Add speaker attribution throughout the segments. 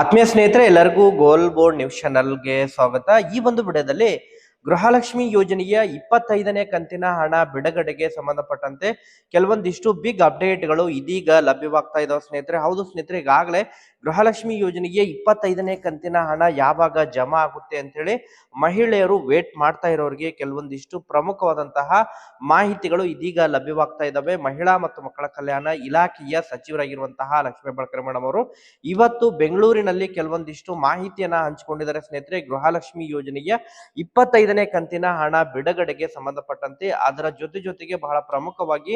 Speaker 1: ಆತ್ಮೀಯ ಸ್ನೇಹಿತರೆ, ಎಲ್ಲರಿಗೂ ಗೋಲ್ ಬೋರ್ಡ್ ನ್ಯೂಸ್ ಚಾನಲ್ಗೆ ಸ್ವಾಗತ. ಈ ಒಂದು ವಿಡಿಯೋದಲ್ಲಿ ಗೃಹಲಕ್ಷ್ಮಿ ಯೋಜನೆಯ 25ನೇ ಕಂತಿನ ಹಣ ಬಿಡುಗಡೆಗೆ ಸಂಬಂಧಪಟ್ಟಂತೆ ಕೆಲವೊಂದಿಷ್ಟು ಬಿಗ್ ಅಪ್ಡೇಟ್ಗಳು ಇದೀಗ ಲಭ್ಯವಾಗ್ತಾ ಇದಾವೆ ಸ್ನೇಹಿತರೆ. ಹೌದು ಸ್ನೇಹಿತರೆ, ಈಗಾಗಲೇ ಗೃಹಲಕ್ಷ್ಮಿ ಯೋಜನೆಗೆ 25ನೇ ಕಂತಿನ ಹಣ ಯಾವಾಗ ಜಮಾ ಆಗುತ್ತೆ ಅಂತ ಹೇಳಿ ಮಹಿಳೆಯರು ವೇಟ್ ಮಾಡ್ತಾ ಇರೋರಿಗೆ ಕೆಲವೊಂದಿಷ್ಟು ಪ್ರಮುಖವಾದಂತಹ ಮಾಹಿತಿಗಳು ಇದೀಗ ಲಭ್ಯವಾಗ್ತಾ ಇದ್ದಾವೆ. ಮಹಿಳಾ ಮತ್ತು ಮಕ್ಕಳ ಕಲ್ಯಾಣ ಇಲಾಖೆಯ ಸಚಿವರಾಗಿರುವಂತಹ ಲಕ್ಷ್ಮೀ ಹೆಬ್ಬಾಳ್ಕರ್ ಮೇಡಮ್ ಅವರು ಇವತ್ತು ಬೆಂಗಳೂರಿನಲ್ಲಿ ಕೆಲವೊಂದಿಷ್ಟು ಮಾಹಿತಿಯನ್ನ ಹಂಚಿಕೊಂಡಿದ್ದಾರೆ ಸ್ನೇಹಿತರೆ. ಗೃಹಲಕ್ಷ್ಮಿ ಯೋಜನೆಯ 25ನೇ ಕಂತಿನ ಹಣ ಬಿಡುಗಡೆಗೆ ಸಂಬಂಧಪಟ್ಟಂತೆ ಅದರ ಜೊತೆಗೆ ಬಹಳ ಪ್ರಮುಖವಾಗಿ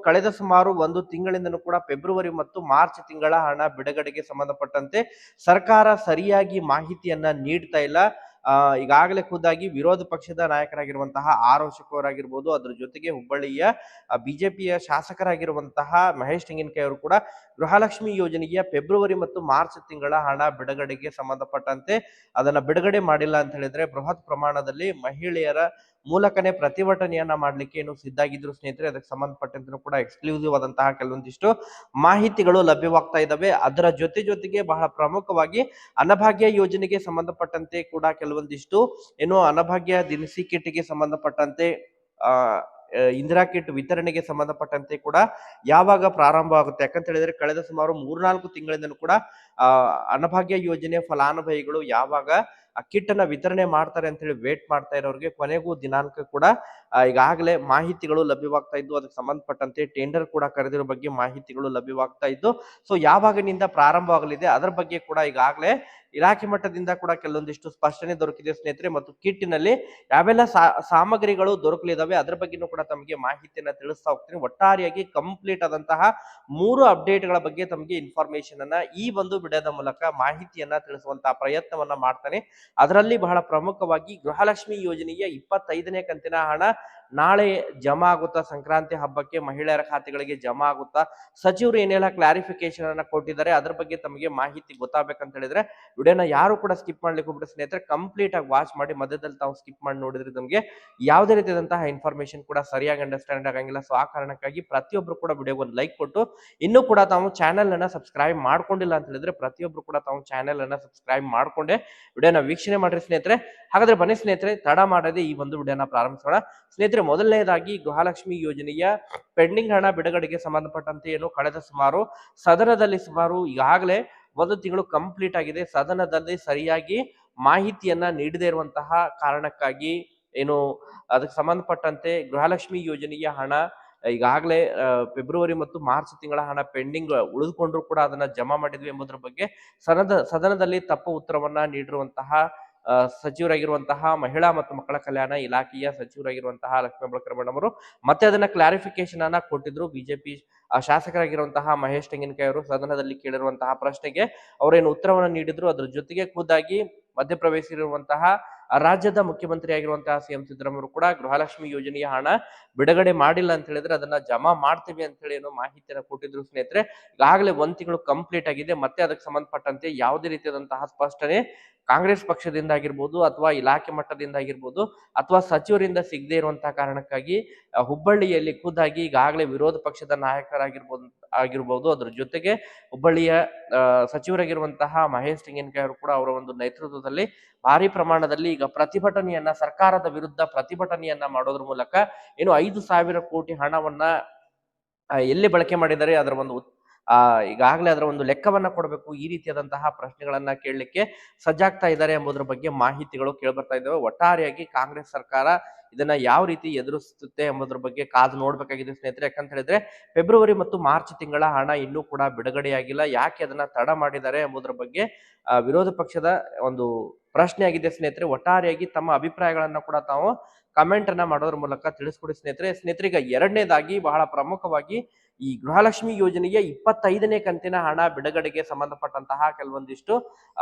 Speaker 1: ಕಳೆದ ಸುಮಾರು ಒಂದು ತಿಂಗಳಿಂದನೂ ಕೂಡ ಫೆಬ್ರವರಿ ಮತ್ತು ಮಾರ್ಚ್ ತಿಂಗಳ ಹಣ ಬಿಡುಗಡೆಗೆ ಸಂಬಂಧಪಟ್ಟಂತೆ ಸರ್ಕಾರ ಸರಿಯಾಗಿ ಮಾಹಿತಿಯನ್ನ ನೀಡ್ತಾ ಇಲ್ಲ. ಈಗಾಗಲೇ ಖುದ್ದಾಗಿ ವಿರೋಧ ಪಕ್ಷದ ನಾಯಕರಾಗಿರುವಂತಹ ಆರ್ ಅಶೋಕ್ ಅವರಾಗಿರ್ಬೋದು, ಅದ್ರ ಜೊತೆಗೆ ಹುಬ್ಬಳ್ಳಿಯ ಬಿಜೆಪಿಯ ಶಾಸಕರಾಗಿರುವಂತಹ ಮಹೇಶ್ ತೆಂಗಿನಕಾಯಿ ಅವರು ಕೂಡ ಗೃಹಲಕ್ಷ್ಮಿ ಯೋಜನೆಯ ಫೆಬ್ರವರಿ ಮತ್ತು ಮಾರ್ಚ್ ತಿಂಗಳ ಹಣ ಬಿಡುಗಡೆಗೆ ಸಂಬಂಧಪಟ್ಟಂತೆ ಅದನ್ನ ಬಿಡುಗಡೆ ಮಾಡಿಲ್ಲ ಅಂತ ಹೇಳಿದ್ರೆ ಬೃಹತ್ ಪ್ರಮಾಣದಲ್ಲಿ ಮಹಿಳೆಯರ ಮೂಲಕನೇ ಪ್ರತಿಭಟನೆಯನ್ನ ಮಾಡ್ಲಿಕ್ಕೆ ಸಿದ್ಧಾಗಿದ್ರು ಸ್ನೇಹಿತರೆ. ಅದಕ್ಕೆ ಸಂಬಂಧಪಟ್ಟಂತೆ ಕೂಡ ಎಕ್ಸ್ಕ್ಲೂಸಿವ್ ಆದಂತಹ ಕೆಲವೊಂದಿಷ್ಟು ಮಾಹಿತಿಗಳು ಲಭ್ಯವಾಗ್ತಾ ಇದ್ದಾವೆ. ಅದರ ಜೊತೆಗೆ ಬಹಳ ಪ್ರಮುಖವಾಗಿ ಅನ್ನಭಾಗ್ಯ ಯೋಜನೆಗೆ ಸಂಬಂಧಪಟ್ಟಂತೆ ಕೂಡ ಕೆಲವೊಂದಿಷ್ಟು ಅನ್ನಭಾಗ್ಯ ದಿನಸಿ ಕಿಟ್ಗೆ ಸಂಬಂಧಪಟ್ಟಂತೆ ಇಂದಿರಾ ಕಿಟ್ ವಿತರಣೆಗೆ ಸಂಬಂಧಪಟ್ಟಂತೆ ಕೂಡ ಯಾವಾಗ ಪ್ರಾರಂಭ ಆಗುತ್ತೆ, ಯಾಕಂತ ಹೇಳಿದ್ರೆ ಕಳೆದ ಸುಮಾರು 3-4 ತಿಂಗಳಿಂದಲೂ ಕೂಡ ಅನ್ನಭಾಗ್ಯ ಯೋಜನೆ ಫಲಾನುಭವಿಗಳು ಯಾವಾಗ ಆ ಕಿಟ್ ಅನ್ನ ವಿತರಣೆ ಮಾಡ್ತಾರೆ ಅಂತ ಹೇಳಿ ವೇಟ್ ಮಾಡ್ತಾ ಇರೋರಿಗೆ ಕೊನೆಗೂ ದಿನಾಂಕ ಕೂಡ ಈಗಾಗಲೇ ಮಾಹಿತಿಗಳು ಲಭ್ಯವಾಗ್ತಾ ಇದ್ದು, ಅದಕ್ಕೆ ಸಂಬಂಧಪಟ್ಟಂತೆ ಟೆಂಡರ್ ಕೂಡ ಕರೆದಿರೋ ಬಗ್ಗೆ ಮಾಹಿತಿಗಳು ಲಭ್ಯವಾಗ್ತಾ ಇದ್ದು, ಸೊ ಯಾವಾಗಿನಿಂದ ಪ್ರಾರಂಭವಾಗಲಿದೆ ಅದರ ಬಗ್ಗೆ ಕೂಡ ಈಗಾಗಲೇ ಇಲಾಖೆ ಮಟ್ಟದಿಂದ ಕೂಡ ಕೆಲವೊಂದಿಷ್ಟು ಸ್ಪಷ್ಟನೆ ದೊರಕಿದೆ ಸ್ನೇಹಿತರೆ. ಮತ್ತು ಕಿಟ್ಟಿನಲ್ಲಿ ಯಾವೆಲ್ಲ ಸಾಮಗ್ರಿಗಳು ದೊರಕಲಿದಾವೆ ಅದರ ಬಗ್ಗೆನೂ ಕೂಡ ತಮಗೆ ಮಾಹಿತಿಯನ್ನ ತಿಳಿಸ್ತಾ ಹೋಗ್ತೀನಿ. ಒಟ್ಟಾರೆಯಾಗಿ ಕಂಪ್ಲೀಟ್ ಆದಂತಹ 3 ಅಪ್ಡೇಟ್ಗಳ ಬಗ್ಗೆ ತಮಗೆ ಇನ್ಫಾರ್ಮೇಶನ್ ಅನ್ನ ಈ ಒಂದು ವಿಡಿಯೋದ ಮೂಲಕ ಮಾಹಿತಿಯನ್ನ ತಿಳಿಸುವಂತಹ ಪ್ರಯತ್ನವನ್ನ ಮಾಡ್ತಾನೆ. ಅದರಲ್ಲಿ ಬಹಳ ಪ್ರಮುಖವಾಗಿ ಗೃಹಲಕ್ಷ್ಮಿ ಯೋಜನೆಯ 25ನೇ ಕಂತಿನ ಹಣ ನಾಳೆ ಜಮಾ ಆಗುತ್ತಾ, ಸಂಕ್ರಾಂತಿ ಹಬ್ಬಕ್ಕೆ ಮಹಿಳೆಯರ ಖಾತೆಗಳಿಗೆ ಜಮಾ ಆಗುತ್ತಾ, ಸಚಿವರು ಏನೆಲ್ಲ ಕ್ಲಾರಿಫಿಕೇಶನ್ ಅನ್ನ ಕೊಟ್ಟಿದ್ದಾರೆ ಅದರ ಬಗ್ಗೆ ತಮಗೆ ಮಾಹಿತಿ ಗೊತ್ತಾಗಬೇಕಂತ ಹೇಳಿದ್ರೆ ವಿಡಿಯೋನ ಯಾರು ಕೂಡ ಸ್ಕಿಪ್ ಮಾಡ್ಲಿಕ್ಕೆ ಹೋಗ್ಬಿಟ್ಟು ಸ್ನೇಹಿತರೆ ಕಂಪ್ಲೀಟ್ ಆಗಿ ವಾಚ್ ಮಾಡಿ. ಮಧ್ಯದಲ್ಲಿ ತಾವು ಸ್ಕಿಪ್ ಮಾಡಿ ನೋಡಿದ್ರೆ ನಮಗೆ ಯಾವುದೇ ರೀತಿಯಾದಂತಹ ಇನ್ಫಾರ್ಮೇಶನ್ ಕೂಡ ಸರಿಯಾಗಿ ಅಂಡರ್ಸ್ಟ್ಯಾಂಡ್ ಆಗಂಗಿಲ್ಲ. ಸೊ ಆ ಕಾರಣಕ್ಕಾಗಿ ಪ್ರತಿಯೊಬ್ರು ಕೂಡ ವಿಡಿಯೋಗೆ ಒಂದು ಲೈಕ್ ಕೊಟ್ಟು, ಇನ್ನೂ ಕೂಡ ತಾವು ಚಾನೆಲ್ ಅನ್ನ ಸಬ್ಸ್ಕ್ರೈಬ್ ಮಾಡ್ಕೊಂಡಿಲ್ಲ ಅಂತ ಹೇಳಿದ್ರೆ ಪ್ರತಿಯೊಬ್ರು ಕೂಡ ತಾವು ಚಾನೆಲ್ ಅನ್ನ ಸಬ್ಸ್ಕ್ರೈಬ್ ಮಾಡ್ಕೊಂಡೆ ವಿಡಿಯೋನ ವೀಕ್ಷಣೆ ಮಾಡ್ರಿ ಸ್ನೇಹಿತರೆ. ಹಾಗಾದ್ರೆ ಬನ್ನಿ ಸ್ನೇಹಿತರೆ, ತಡ ಮಾಡದೆ ಈ ಒಂದು ವಿಡಿಯೋನ ಪ್ರಾರಂಭಿಸೋಣ ಸ್ನೇಹಿತರೆ. ಮೊದಲನೇದಾಗಿ ಗೃಹಲಕ್ಷ್ಮಿ ಯೋಜನೆಯ ಪೆಂಡಿಂಗ್ ಹಣ ಬಿಡುಗಡೆಗೆ ಸಂಬಂಧಪಟ್ಟಂತೆ ಕಳೆದ ಸುಮಾರು ಸದನದಲ್ಲಿ ಈಗಾಗಲೇ ಒಂದು ತಿಂಗಳು ಕಂಪ್ಲೀಟ್ ಆಗಿದೆ. ಸದನದಲ್ಲಿ ಸರಿಯಾಗಿ ಮಾಹಿತಿಯನ್ನ ನೀಡದೇ ಇರುವಂತಹ ಕಾರಣಕ್ಕಾಗಿ ಅದಕ್ಕೆ ಸಂಬಂಧಪಟ್ಟಂತೆ ಗೃಹಲಕ್ಷ್ಮಿ ಯೋಜನೆಯ ಹಣ ಈಗಾಗಲೇ ಫೆಬ್ರವರಿ ಮತ್ತು ಮಾರ್ಚ್ ತಿಂಗಳ ಹಣ ಪೆಂಡಿಂಗ್ ಉಳಿದುಕೊಂಡ್ರು ಕೂಡ ಅದನ್ನ ಜಮಾ ಮಾಡಿದ್ವಿ ಎಂಬುದರ ಬಗ್ಗೆ ಸದನದಲ್ಲಿ ತಪ್ಪು ಉತ್ತರವನ್ನ ನೀಡಿರುವಂತಹ ಸಚಿವರಾಗಿರುವಂತಹ ಮಹಿಳಾ ಮತ್ತು ಮಕ್ಕಳ ಕಲ್ಯಾಣ ಇಲಾಖೆಯ ಸಚಿವರಾಗಿರುವಂತಹ ಲಕ್ಷ್ಮೀ ಹೆಬ್ಬಾಳ್ಕರ್ ಮೇಡಮ್ ಅವರು ಮತ್ತೆ ಅದನ್ನ ಕ್ಲಾರಿಫಿಕೇಶನ್ ಅನ್ನ ಕೊಟ್ಟಿದ್ರು. ಬಿಜೆಪಿ ಶಾಸಕರಾಗಿರುವಂತಹ ಮಹೇಶ್ ತೆಂಗಿನಕಾಯಿ ಅವರು ಸದನದಲ್ಲಿ ಕೇಳಿರುವಂತಹ ಪ್ರಶ್ನೆಗೆ ಅವರೇನು ಉತ್ತರವನ್ನು ನೀಡಿದ್ರು. ಅದ್ರ ಜೊತೆಗೆ ಖುದ್ದಾಗಿ ಮಧ್ಯಪ್ರವೇಶಿರುವಂತಹ ರಾಜ್ಯದ ಮುಖ್ಯಮಂತ್ರಿ ಆಗಿರುವಂತಹ ಸಿಎಂ ಸಿದ್ದರಾಮಯ್ಯ ಕೂಡ ಗೃಹಲಕ್ಷ್ಮಿ ಯೋಜನೆಯ ಹಣ ಬಿಡುಗಡೆ ಮಾಡಿಲ್ಲ ಅಂತ ಹೇಳಿದ್ರೆ ಅದನ್ನ ಜಮಾ ಮಾಡ್ತೀವಿ ಅಂತ ಹೇಳಿ ಮಾಹಿತಿಯನ್ನು ಕೊಟ್ಟಿದ್ರು ಸ್ನೇಹಿತರೆ. ಈಗಾಗಲೇ 1 ತಿಂಗಳು ಕಂಪ್ಲೀಟ್ ಆಗಿದೆ. ಮತ್ತೆ ಅದಕ್ಕೆ ಸಂಬಂಧಪಟ್ಟಂತೆ ಯಾವುದೇ ರೀತಿಯಾದಂತಹ ಸ್ಪಷ್ಟನೆ ಕಾಂಗ್ರೆಸ್ ಪಕ್ಷದಿಂದ ಆಗಿರ್ಬೋದು ಅಥವಾ ಇಲಾಖೆ ಮಟ್ಟದಿಂದ ಆಗಿರ್ಬೋದು ಅಥವಾ ಸಚಿವರಿಂದ ಸಿಗದೇ ಇರುವಂತಹ ಕಾರಣಕ್ಕಾಗಿ ಹುಬ್ಬಳ್ಳಿಯಲ್ಲಿ ಖುದ್ದಾಗಿ ಈಗಾಗಲೇ ವಿರೋಧ ಪಕ್ಷದ ನಾಯಕರಾಗಿರ್ಬೋದು ಅದ್ರ ಜೊತೆಗೆ ಹುಬ್ಬಳ್ಳಿಯ ಸಚಿವರಾಗಿರುವಂತಹ ಮಹೇಶ್ ತೆಂಗಿನಕಾಯಿ ಅವರು ಕೂಡ ಅವರ ಒಂದು ನೇತೃತ್ವದಲ್ಲಿ ಭಾರಿ ಪ್ರಮಾಣದಲ್ಲಿ ಈಗ ಪ್ರತಿಭಟನೆಯನ್ನ ಸರ್ಕಾರದ ವಿರುದ್ಧ ಪ್ರತಿಭಟನೆಯನ್ನ ಮಾಡೋದ್ರ ಮೂಲಕ 5,000 ಕೋಟಿ ಹಣವನ್ನ ಎಲ್ಲಿ ಬಳಕೆ ಮಾಡಿದ್ದಾರೆ ಅದರ ಒಂದು ಈಗಾಗಲೇ ಅದರ ಒಂದು ಲೆಕ್ಕವನ್ನ ಕೊಡಬೇಕು, ಈ ರೀತಿಯಾದಂತಹ ಪ್ರಶ್ನೆಗಳನ್ನ ಕೇಳಲಿಕ್ಕೆ ಸಜ್ಜಾಗ್ತಾ ಇದ್ದಾರೆ ಎಂಬುದರ ಬಗ್ಗೆ ಮಾಹಿತಿಗಳು ಕೇಳ್ಬರ್ತಾ ಇದ್ದಾವೆ. ಒಟ್ಟಾರೆಯಾಗಿ ಕಾಂಗ್ರೆಸ್ ಸರ್ಕಾರ ಇದನ್ನ ಯಾವ ರೀತಿ ಎದುರಿಸುತ್ತೆ ಎಂಬುದರ ಬಗ್ಗೆ ಕಾದು ನೋಡ್ಬೇಕಾಗಿದೆ ಸ್ನೇಹಿತರೆ. ಯಾಕಂತ ಹೇಳಿದ್ರೆ ಫೆಬ್ರವರಿ ಮತ್ತು ಮಾರ್ಚ್ ತಿಂಗಳ ಹಣ ಇನ್ನೂ ಕೂಡ ಬಿಡುಗಡೆಯಾಗಿಲ್ಲ. ಯಾಕೆ ಅದನ್ನ ತಡ ಮಾಡಿದ್ದಾರೆ ಎಂಬುದರ ಬಗ್ಗೆ ವಿರೋಧ ಪಕ್ಷದ ಒಂದು ಪ್ರಶ್ನೆ ಆಗಿದೆ ಸ್ನೇಹಿತರೆ. ಒಟ್ಟಾರೆಯಾಗಿ ತಮ್ಮ ಅಭಿಪ್ರಾಯಗಳನ್ನ ಕೂಡ ತಾವು ಕಮೆಂಟ್ ಅನ್ನ ಮಾಡೋದ್ರ ಮೂಲಕ ತಿಳಿಸ್ಕೊಡಿ ಸ್ನೇಹಿತರೆ. ಈಗ ಎರಡನೇದಾಗಿ ಬಹಳ ಪ್ರಮುಖವಾಗಿ ಈ ಗೃಹಲಕ್ಷ್ಮಿ ಯೋಜನೆಯ 25ನೇ ಕಂತಿನ ಹಣ ಬಿಡುಗಡೆಗೆ ಸಂಬಂಧಪಟ್ಟಂತಹ ಕೆಲವೊಂದಿಷ್ಟು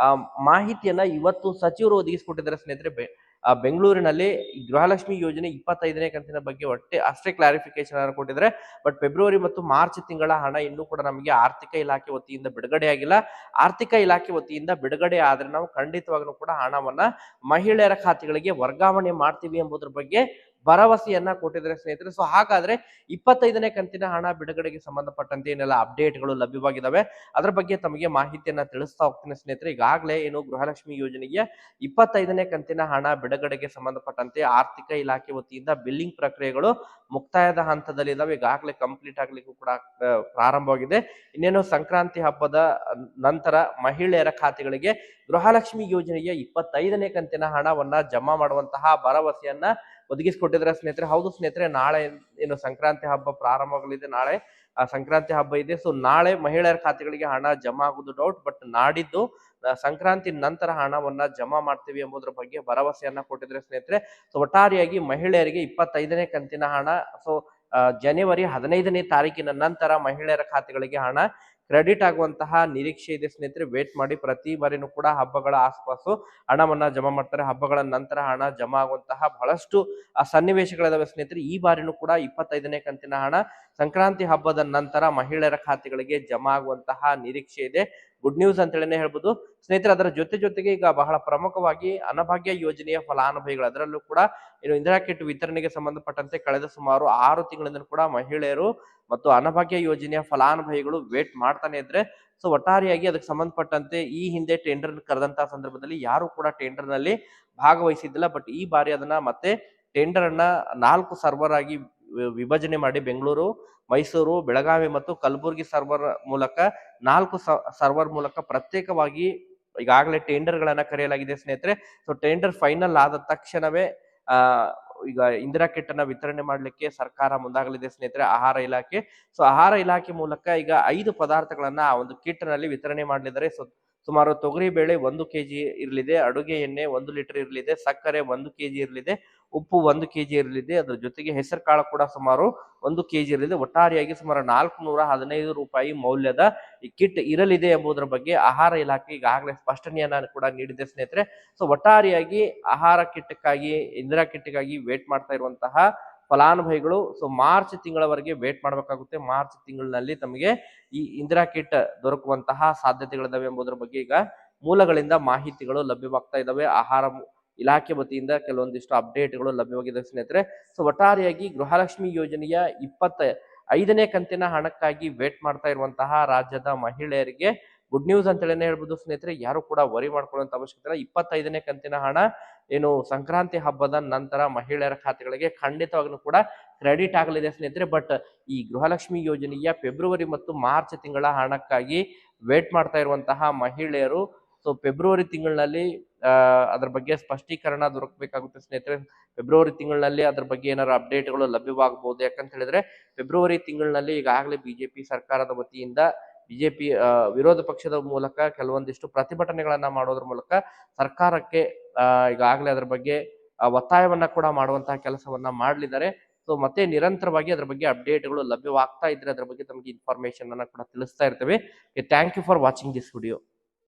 Speaker 1: ಮಾಹಿತಿಯನ್ನ ಇವತ್ತು ಸಚಿವರು ಒದಗಿಸಿಕೊಟ್ಟಿದ್ದಾರೆ ಸ್ನೇಹಿತರೆ. ಬೆಂಗಳೂರಿನಲ್ಲಿ ಗೃಹಲಕ್ಷ್ಮಿ ಯೋಜನೆ 25ನೇ ಕಂತಿನ ಬಗ್ಗೆ ಅಷ್ಟೇ ಕ್ಲಾರಿಫಿಕೇಶನ್ ಅನ್ನು ಕೊಟ್ಟಿದ್ದಾರೆ. ಬಟ್ ಫೆಬ್ರವರಿ ಮತ್ತು ಮಾರ್ಚ್ ತಿಂಗಳ ಹಣ ಇನ್ನೂ ಕೂಡ ನಮಗೆ ಆರ್ಥಿಕ ಇಲಾಖೆ ವತಿಯಿಂದ ಬಿಡುಗಡೆ ಆಗಿಲ್ಲ. ಆರ್ಥಿಕ ಇಲಾಖೆ ವತಿಯಿಂದ ಬಿಡುಗಡೆ ಆದ್ರೆ ನಾವು ಖಂಡಿತವಾಗ್ಲೂ ಕೂಡ ಹಣವನ್ನ ಮಹಿಳೆಯರ ಖಾತೆಗಳಿಗೆ ವರ್ಗಾವಣೆ ಮಾಡ್ತೀವಿ ಎಂಬುದರ ಬಗ್ಗೆ ಭರವಸೆಯನ್ನ ಕೊಟ್ಟಿದ್ದಾರೆ ಸ್ನೇಹಿತರೆ. ಸೊ ಹಾಗಾದ್ರೆ 25ನೇ ಕಂತಿನ ಹಣ ಬಿಡುಗಡೆಗೆ ಸಂಬಂಧಪಟ್ಟಂತೆ ಏನೆಲ್ಲ ಅಪ್ಡೇಟ್ಗಳು ಲಭ್ಯವಾಗಿದ್ದಾವೆ ಅದರ ಬಗ್ಗೆ ತಮಗೆ ಮಾಹಿತಿಯನ್ನ ತಿಳಿಸ್ತಾ ಹೋಗ್ತೀನಿ ಸ್ನೇಹಿತರೆ. ಈಗಾಗಲೇ ಏನು ಗೃಹಲಕ್ಷ್ಮಿ ಯೋಜನೆಗೆ 25ನೇ ಕಂತಿನ ಹಣ ಬಿಡುಗಡೆಗೆ ಸಂಬಂಧಪಟ್ಟಂತೆ ಆರ್ಥಿಕ ಇಲಾಖೆ ವತಿಯಿಂದ ಬಿಲ್ಲಿಂಗ್ ಪ್ರಕ್ರಿಯೆಗಳು ಮುಕ್ತಾಯದ ಹಂತದಲ್ಲಿದ್ದಾವೆ. ಈಗಾಗಲೇ ಕಂಪ್ಲೀಟ್ ಆಗ್ಲಿಕ್ಕೂ ಕೂಡ ಪ್ರಾರಂಭವಾಗಿದೆ. ಇನ್ನೇನು ಸಂಕ್ರಾಂತಿ ಹಬ್ಬದ ನಂತರ ಮಹಿಳೆಯರ ಖಾತೆಗಳಿಗೆ ಗೃಹಲಕ್ಷ್ಮಿ ಯೋಜನೆಯ 25ನೇ ಕಂತಿನ ಹಣವನ್ನ ಜಮಾ ಮಾಡುವಂತಹ ಭರವಸೆಯನ್ನ ಒದಗಿಸಿಕೊಟ್ಟಿದ್ರೆ ಸ್ನೇಹಿತರೆ. ಹೌದು ಸ್ನೇಹಿತರೆ, ನಾಳೆ ಏನು ಸಂಕ್ರಾಂತಿ ಹಬ್ಬ ಪ್ರಾರಂಭವಾಗಲಿದೆ. ನಾಳೆ ಸಂಕ್ರಾಂತಿ ಹಬ್ಬ ಇದೆ. ಸೊ ನಾಳೆ ಮಹಿಳೆಯರ ಖಾತೆಗಳಿಗೆ ಹಣ ಜಮಾ ಆಗುವುದು ಡೌಟ್, ಬಟ್ ನಾಡಿದ್ದು ಸಂಕ್ರಾಂತಿ ನಂತರ ಹಣವನ್ನ ಜಮಾ ಮಾಡ್ತೀವಿ ಎಂಬುದರ ಬಗ್ಗೆ ಭರವಸೆಯನ್ನ ಕೊಟ್ಟಿದ್ರೆ ಸ್ನೇಹಿತರೆ. ಸೊ ಒಟ್ಟಾರೆಯಾಗಿ ಮಹಿಳೆಯರಿಗೆ 25ನೇ ಕಂತಿನ ಹಣ ಜನವರಿ 15ನೇ ತಾರೀಕಿನ ನಂತರ ಮಹಿಳೆಯರ ಖಾತೆಗಳಿಗೆ ಹಣ ಕ್ರೆಡಿಟ್ ಆಗುವಂತಹ ನಿರೀಕ್ಷೆ ಇದೆ ಸ್ನೇಹಿತರೆ. ವೇಟ್ ಮಾಡಿ. ಪ್ರತಿ ಬಾರಿನೂ ಕೂಡ ಹಬ್ಬಗಳ ಆಸ್ಪಾಸು ಹಣವನ್ನ ಜಮಾ ಮಾಡ್ತಾರೆ. ಹಬ್ಬಗಳ ನಂತರ ಹಣ ಜಮಾ ಆಗುವಂತಹ ಬಹಳಷ್ಟು ಸನ್ನಿವೇಶಗಳಿದಾವೆ ಸ್ನೇಹಿತರೆ. ಈ ಬಾರಿನೂ ಕೂಡ 25ನೇ ಕಂತಿನ ಹಣ ಸಂಕ್ರಾಂತಿ ಹಬ್ಬದ ನಂತರ ಮಹಿಳೆಯರ ಖಾತೆಗಳಿಗೆ ಜಮಾ ಆಗುವಂತಹ ನಿರೀಕ್ಷೆ ಇದೆ. ಗುಡ್ ನ್ಯೂಸ್ ಅಂತ ಹೇಳಿನೇ ಹೇಳ್ಬೋದು ಸ್ನೇಹಿತರೆ. ಅದರ ಜೊತೆಗೆ ಈಗ ಬಹಳ ಪ್ರಮುಖವಾಗಿ ಅನ್ನಭಾಗ್ಯ ಯೋಜನೆಯ ಫಲಾನುಭವಿಗಳು, ಅದರಲ್ಲೂ ಕೂಡ ಏನು ಇಂದಿರಾ ಕಿಟ್ ವಿತರಣೆಗೆ ಸಂಬಂಧಪಟ್ಟಂತೆ ಕಳೆದ ಸುಮಾರು 6 ತಿಂಗಳಿಂದ ಕೂಡ ಮಹಿಳೆಯರು ಮತ್ತು ಅನ್ನಭಾಗ್ಯ ಯೋಜನೆಯ ಫಲಾನುಭವಿಗಳು ವೇಟ್ ಮಾಡ್ತಾನೆ ಇದ್ರೆ. ಸೊ ಒಟ್ಟಾರೆಯಾಗಿ ಅದಕ್ಕೆ ಸಂಬಂಧಪಟ್ಟಂತೆ ಈ ಹಿಂದೆ ಟೆಂಡರ್ ಕರೆದಂತಹ ಸಂದರ್ಭದಲ್ಲಿ ಯಾರು ಕೂಡ ಟೆಂಡರ್ ನಲ್ಲಿ ಭಾಗವಹಿಸಿದ್ದಿಲ್ಲ. ಬಟ್ ಈ ಬಾರಿ ಅದನ್ನ ಮತ್ತೆ ಟೆಂಡರ್ ಅನ್ನ 4 ಸರ್ವರ್ ಆಗಿ ವಿಭಜನೆ ಮಾಡಿ ಬೆಂಗಳೂರು, ಮೈಸೂರು, ಬೆಳಗಾವಿ ಮತ್ತು ಕಲಬುರಗಿ ಸರ್ವರ್ ಮೂಲಕ 4 ಸರ್ವರ್ ಮೂಲಕ ಪ್ರತ್ಯೇಕವಾಗಿ ಈಗಾಗಲೇ ಟೆಂಡರ್ ಗಳನ್ನ ಕರೆಯಲಾಗಿದೆ ಸ್ನೇಹಿತರೆ. ಸೊ ಟೆಂಡರ್ ಫೈನಲ್ ಆದ ತಕ್ಷಣವೇ ಈಗ ಇಂದಿರಾ ಕಿಟ್ ಅನ್ನ ವಿತರಣೆ ಮಾಡ್ಲಿಕ್ಕೆ ಸರ್ಕಾರ ಮುಂದಾಗಲಿದೆ ಸ್ನೇಹಿತರೆ, ಆಹಾರ ಇಲಾಖೆ. ಸೊ ಆಹಾರ ಇಲಾಖೆ ಮೂಲಕ ಈಗ 5 ಪದಾರ್ಥಗಳನ್ನ ಆ ಒಂದು ಕಿಟ್ ನಲ್ಲಿ ವಿತರಣೆ ಮಾಡಲಿದ್ದಾರೆ. ಸೊ ಸುಮಾರು ತೊಗರಿ ಬೇಳೆ 1 ಕೆಜಿ ಇರಲಿದೆ, ಅಡುಗೆ ಎಣ್ಣೆ 1 ಲೀಟರ್ ಇರಲಿದೆ, ಸಕ್ಕರೆ 1 ಕೆಜಿ ಇರಲಿದೆ, ಉಪ್ಪು 1 ಕೆಜಿ ಇರಲಿದೆ, ಅದ್ರ ಜೊತೆಗೆ ಹೆಸರು ಕಾಳು ಕೂಡ ಸುಮಾರು 1 ಕೆಜಿ ಇರಲಿದೆ. ಒಟ್ಟಾರೆಯಾಗಿ ಸುಮಾರು 415 ರೂಪಾಯಿ ಮೌಲ್ಯದ ಈ ಕಿಟ್ ಇರಲಿದೆ ಎಂಬುದರ ಬಗ್ಗೆ ಆಹಾರ ಇಲಾಖೆ ಈಗಾಗಲೇ ಸ್ಪಷ್ಟನೆಯನ್ನ ಕೂಡ ನೀಡಿದೆ ಸ್ನೇಹಿತರೆ. ಸೊ ಒಟ್ಟಾರೆಯಾಗಿ ಆಹಾರ ಕಿಟ್ಗಾಗಿ, ಇಂದಿರಾ ಕಿಟ್ಗಾಗಿ ವೇಟ್ ಮಾಡ್ತಾ ಇರುವಂತಹ ಫಲಾನುಭವಿಗಳು ಸೊ ಮಾರ್ಚ್ ತಿಂಗಳವರೆಗೆ ವೇಟ್ ಮಾಡಬೇಕಾಗುತ್ತೆ. ಮಾರ್ಚ್ ತಿಂಗಳಿನಲ್ಲಿ ತಮಗೆ ಈ ಇಂದಿರಾ ಕಿಟ್ ದೊರಕುವಂತಹ ಸಾಧ್ಯತೆಗಳಿದಾವೆ ಎಂಬುದರ ಬಗ್ಗೆ ಈಗ ಮೂಲಗಳಿಂದ ಮಾಹಿತಿಗಳು ಲಭ್ಯವಾಗ್ತಾ ಇದಾವೆ. ಆಹಾರ ಇಲಾಖೆ ವತಿಯಿಂದ ಕೆಲವೊಂದಿಷ್ಟು ಅಪ್ಡೇಟ್ಗಳು ಲಭ್ಯವಾಗಿದೆ ಸ್ನೇಹಿತರೆ. ಸೊ ಒಟ್ಟಾರೆಯಾಗಿ ಗೃಹಲಕ್ಷ್ಮಿ ಯೋಜನೆಯ 25ನೇ ಕಂತಿನ ಹಣಕ್ಕಾಗಿ ವೇಟ್ ಮಾಡ್ತಾ ಇರುವಂತಹ ರಾಜ್ಯದ ಮಹಿಳೆಯರಿಗೆ ಗುಡ್ ನ್ಯೂಸ್ ಅಂತ ಹೇಳಿ ಹೇಳ್ಬೋದು ಸ್ನೇಹಿತರೆ. ಯಾರು ಕೂಡ ವರಿ ಮಾಡ್ಕೊಳ್ಳುವಂತ ಅವಶ್ಯಕತೆ ಇಲ್ಲ. 25ನೇ ಕಂತಿನ ಹಣ ಏನು ಸಂಕ್ರಾಂತಿ ಹಬ್ಬದ ನಂತರ ಮಹಿಳೆಯರ ಖಾತೆಗಳಿಗೆ ಖಂಡಿತವಾಗ್ಲೂ ಕೂಡ ಕ್ರೆಡಿಟ್ ಆಗಲಿದೆ ಸ್ನೇಹಿತರೆ. ಬಟ್ ಈ ಗೃಹಲಕ್ಷ್ಮಿ ಯೋಜನೆಯ ಫೆಬ್ರವರಿ ಮತ್ತು ಮಾರ್ಚ್ ತಿಂಗಳ ಹಣಕ್ಕಾಗಿ ವೇಟ್ ಮಾಡ್ತಾ ಇರುವಂತಹ ಮಹಿಳೆಯರು ಸೊ ಫೆಬ್ರವರಿ ತಿಂಗಳಿನಲ್ಲಿ ಅದ್ರ ಬಗ್ಗೆ ಸ್ಪಷ್ಟೀಕರಣ ದೊರಕಬೇಕಾಗುತ್ತೆ ಸ್ನೇಹಿತರೆ. ಫೆಬ್ರವರಿ ತಿಂಗಳಿನಲ್ಲಿ ಅದ್ರ ಬಗ್ಗೆ ಏನಾದ್ರು ಅಪ್ಡೇಟ್ಗಳು ಲಭ್ಯವಾಗಬಹುದು. ಯಾಕಂತ ಹೇಳಿದ್ರೆ ಫೆಬ್ರವರಿ ತಿಂಗಳಿನಲ್ಲಿ ಈಗಾಗಲೇ ಬಿಜೆಪಿ ಸರ್ಕಾರದ ವತಿಯಿಂದ ಬಿಜೆಪಿ ವಿರೋಧ ಪಕ್ಷದ ಮೂಲಕ ಕೆಲವೊಂದಿಷ್ಟು ಪ್ರತಿಭಟನೆಗಳನ್ನ ಮಾಡೋದ್ರ ಮೂಲಕ ಸರ್ಕಾರಕ್ಕೆ ಈಗಾಗಲೇ ಅದ್ರ ಬಗ್ಗೆ ಒತ್ತಾಯವನ್ನ ಕೂಡ ಮಾಡುವಂತಹ ಕೆಲಸವನ್ನ ಮಾಡಲಿದ್ದಾರೆ. ಸೊ ಮತ್ತೆ ನಿರಂತರವಾಗಿ ಅದ್ರ ಬಗ್ಗೆ ಅಪ್ಡೇಟ್ಗಳು ಲಭ್ಯವಾಗ್ತಾ ಇದ್ರೆ ಅದ್ರ ಬಗ್ಗೆ ತಮಗೆ ಇನ್ಫಾರ್ಮೇಶನ್ ಅನ್ನ ಕೂಡ ತಿಳಿಸ್ತಾ ಇರ್ತೇವೆ. Thank you for watching this video.